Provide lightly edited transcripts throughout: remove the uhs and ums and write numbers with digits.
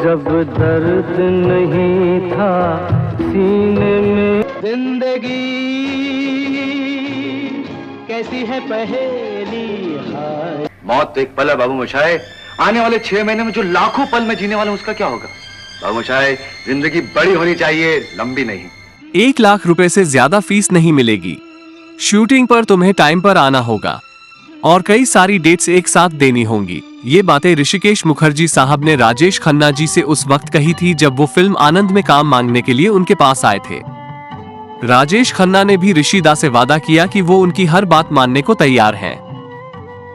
जब दर्द नहीं था सीने में। जिंदगी कैसी है पहेली हाय। मौत तो एक पल है बाबू मोशाय, आने वाले 6 महीने में जो लाखों पल में जीने वाले उसका क्या होगा? बाबू मोशाय, जिंदगी बड़ी होनी चाहिए, लंबी नहीं। 1 लाख रुपए से ज्यादा फीस नहीं मिलेगी। शूटिंग पर तुम्हें टाइम पर आना होगा और कई सारी डेट्स एक साथ देनी होंगी। ये बातें ऋषिकेश मुखर्जी साहब ने राजेश खन्ना जी से उस वक्त कही थी जब वो फिल्म आनंद में काम मांगने के लिए उनके पास आए थे। राजेश खन्ना ने भी ऋषि दा से वादा किया कि वो उनकी हर बात मानने को तैयार हैं।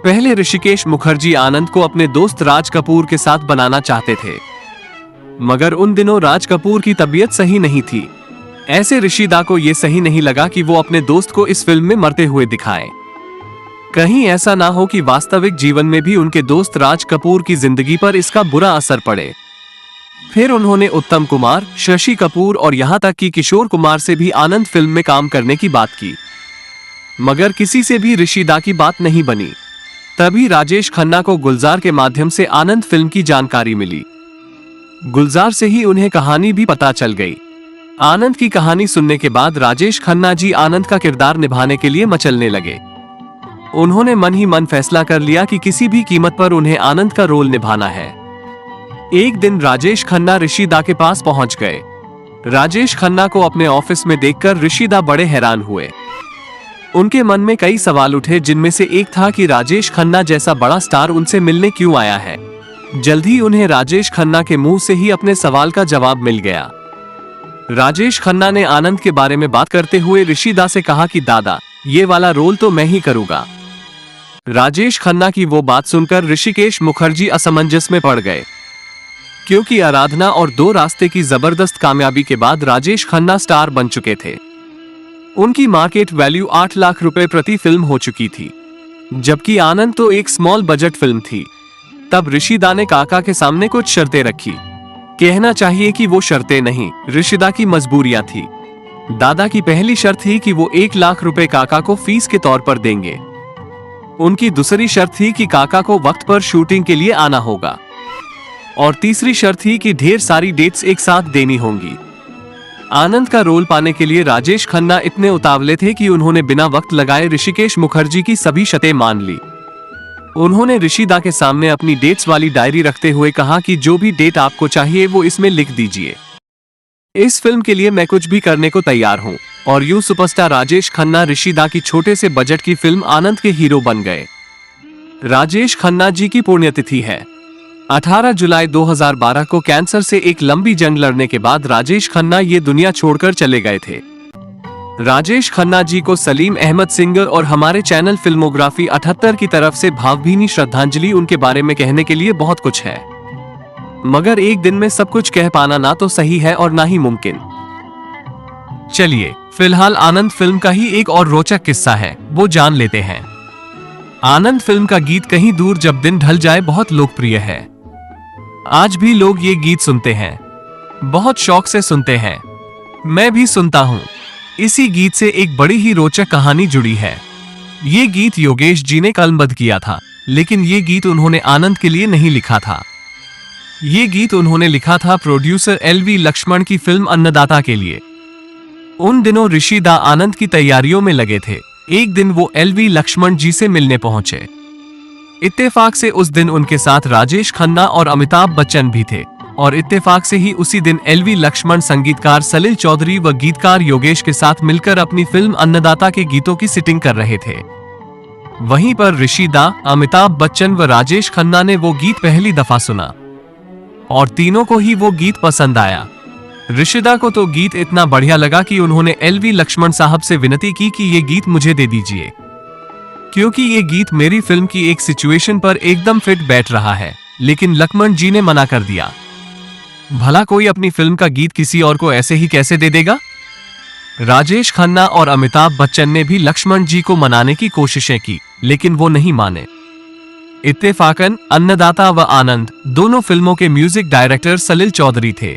पहले ऋषिकेश मुखर्जी आनंद को अपने दोस्त राज कपूर के साथ बनाना चाहते थे, मगर उन दिनों राज कपूर की तबीयत सही नहीं थी। ऐसे ऋषि दा को यह सही नहीं लगा कि वो अपने दोस्त को इस फिल्म में मरते हुए दिखाएं। कहीं ऐसा ना हो कि वास्तविक जीवन में भी उनके दोस्त राज कपूर की जिंदगी पर इसका बुरा असर पड़े। फिर उन्होंने उत्तम कुमार, शशि कपूर और यहां तक कि किशोर कुमार से भी आनंद फिल्म में काम करने की बात की, मगर किसी से भी ऋषि दा की बात नहीं बनी। तभी राजेश खन्ना को गुलजार के माध्यम से आनंद फिल्म की जानकारी मिली। गुलजार से ही उन्हें कहानी भी पता चल गई। आनंद की कहानी सुनने के बाद राजेश खन्ना जी आनंद का किरदार निभाने के लिए मचलने लगे। उन्होंने मन ही मन फैसला कर लिया कि किसी भी कीमत पर उन्हें आनंद का रोल निभाना है। एक दिन राजेश खन्ना ऋषि दा के पास पहुंच गए। राजेश खन्ना को अपने ऑफिस में देखकर ऋषि दा बड़े हैरान हुए। उनके मन में कई सवाल उठे, जिनमें से एक था कि राजेश खन्ना जैसा बड़ा स्टार उनसे मिलने क्यों आया है। जल्द ही उन्हें राजेश खन्ना के मुंह से ही अपने सवाल का जवाब मिल गया। राजेश खन्ना ने आनंद के बारे में बात करते हुए ऋषि दा से कहा कि दादा, ये वाला रोल तो मैं ही करूंगा। राजेश खन्ना की वो बात सुनकर ऋषिकेश मुखर्जी असमंजस में पड़ गए, क्योंकि आराधना और 2 रास्ते की जबरदस्त कामयाबी के बाद राजेश खन्ना स्टार बन चुके थे। उनकी मार्केट वैल्यू 8 लाख रुपए प्रति फिल्म हो चुकी थी, जबकि आनंद तो एक स्मॉल बजट फिल्म थी। तब ऋषि दा ने काका के सामने कुछ शर्तें रखी। कहना चाहिए कि वो शर्तें नहीं, ऋषि दा की मजबूरियां थी। दादा की पहली शर्त थी कि वो 1 लाख रुपए काका को फीस के तौर पर देंगे। उनकी दूसरी शर्त थी कि काका को वक्त पर शूटिंग के लिए आना होगा, और तीसरी शर्त थी कि ढेर सारी डेट्स एक साथ देनी होंगी। आनंद का रोल पाने के लिए राजेश खन्ना इतने उतावले थे कि उन्होंने बिना वक्त लगाए ऋषिकेश मुखर्जी की सभी शर्तें मान ली। उन्होंने ऋषि दा के सामने अपनी डेट्स वाली डायरी रखते हुए कहा कि जो भी डेट आपको चाहिए वो इसमें लिख दीजिए। इस फिल्म के लिए मैं कुछ भी करने को तैयार हूं। और यूं सुपरस्टार राजेश खन्ना ऋषि दा की छोटे से बजट की फिल्म आनंद के हीरो बन गए। राजेश खन्ना जी की पुण्यतिथि है। 18 जुलाई 2012 को कैंसर से एक लंबी जंग लड़ने के बाद राजेश खन्ना ये दुनिया छोड़कर चले गए थे। राजेश खन्ना जी को सलीम अहमद सिंगर और हमारे चैनल फिल्मोग्राफी 78 की तरफ से भावभीनी श्रद्धांजलि। उनके बारे में कहने के लिए बहुत कुछ है, मगर एक दिन में सब कुछ कह पाना ना तो सही है और ना ही मुमकिन। चलिए फिलहाल आनंद फिल्म का ही एक और रोचक किस्सा है, वो जान लेते हैं। आनंद फिल्म का गीत कहीं दूर जब दिन ढल जाए बहुत लोकप्रिय है। आज भी लोग ये गीत सुनते हैं, बहुत शौक से सुनते हैं। मैं भी सुनता हूँ। इसी गीत से एक बड़ी ही रोचक कहानी जुड़ी है। ये गीत योगेश जी ने कलमबद्ध किया था, लेकिन ये गीत उन्होंने आनंद के लिए नहीं लिखा था। ये गीत उन्होंने लिखा था प्रोड्यूसर LV लक्ष्मण की फिल्म अन्नदाता के लिए। उन दिनों ऋषि दा आनंद की तैयारियों में लगे थे। एक दिन वो LV लक्ष्मण जी से मिलने पहुंचे। इत्तेफाक से उस दिन उनके साथ राजेश खन्ना और अमिताभ बच्चन भी थे, और इत्तेफाक से ही उसी दिन LV लक्ष्मण संगीतकार सलिल चौधरी व गीतकार योगेश के साथ मिलकर अपनी फिल्म अन्नदाता के गीतों की सिटिंग कर रहे थे। वहीं पर ऋषि दा, अमिताभ बच्चन व राजेश खन्ना ने वो गीत पहली दफा सुना और तीनों को ही वो गीत पसंद आया। ऋषि दा को तो गीत इतना बढ़िया लगा कि उन्होंने LV लक्ष्मण साहब से विनती की कि ये गीत मुझे दे दीजिए, क्योंकि ये गीत मेरी फिल्म की एक सिचुएशन पर एकदम फिट बैठ रहा है। लेकिन लक्ष्मण जी ने मना कर दिया। भला कोई अपनी फिल्म का गीत किसी और को ऐसे ही कैसे दे देगा? राजेश खन्ना और अमिताभ बच्चन ने भी लक्ष्मण जी को मनाने की कोशिशें की, लेकिन वो नहीं माने। इत्तेफाकन अन्नदाता व आनंद दोनों फिल्मों के म्यूजिक डायरेक्टर सलिल चौधरी थे।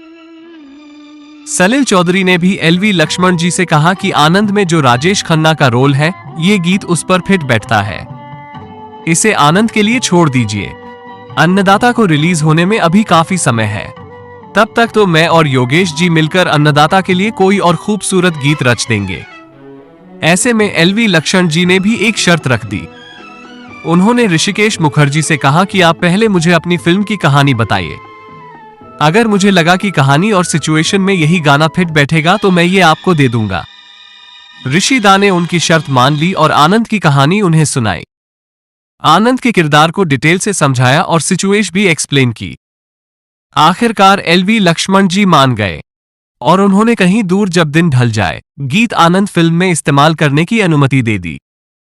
सलिल चौधरी ने भी LV लक्ष्मण जी से कहा कि आनंद में जो राजेश खन्ना का रोल है, ये गीत उस पर फिट बैठता है, इसे आनंद के लिए छोड़ दीजिए। अन्नदाता को रिलीज होने में अभी काफी समय है। तब तक तो मैं और योगेश जी मिलकर अन्नदाता के लिए कोई और खूबसूरत गीत रच देंगे। ऐसे में एलवी लक्ष्मण जी ने भी एक शर्त रख दी। उन्होंने ऋषिकेश मुखर्जी से कहा कि आप पहले मुझे अपनी फिल्म की कहानी बताइए। अगर मुझे लगा कि कहानी और सिचुएशन में यही गाना फिट बैठेगा तो मैं ये आपको दे दूंगा। ऋषि दा ने उनकी शर्त मान ली और आनंद की कहानी उन्हें सुनाई। आनंद के किरदार को डिटेल से समझाया और सिचुएशन भी एक्सप्लेन की। आखिरकार एलवी लक्ष्मण जी मान गए और उन्होंने कहीं दूर जब दिन ढल जाए गीत आनंद फिल्म में इस्तेमाल करने की अनुमति दे दी।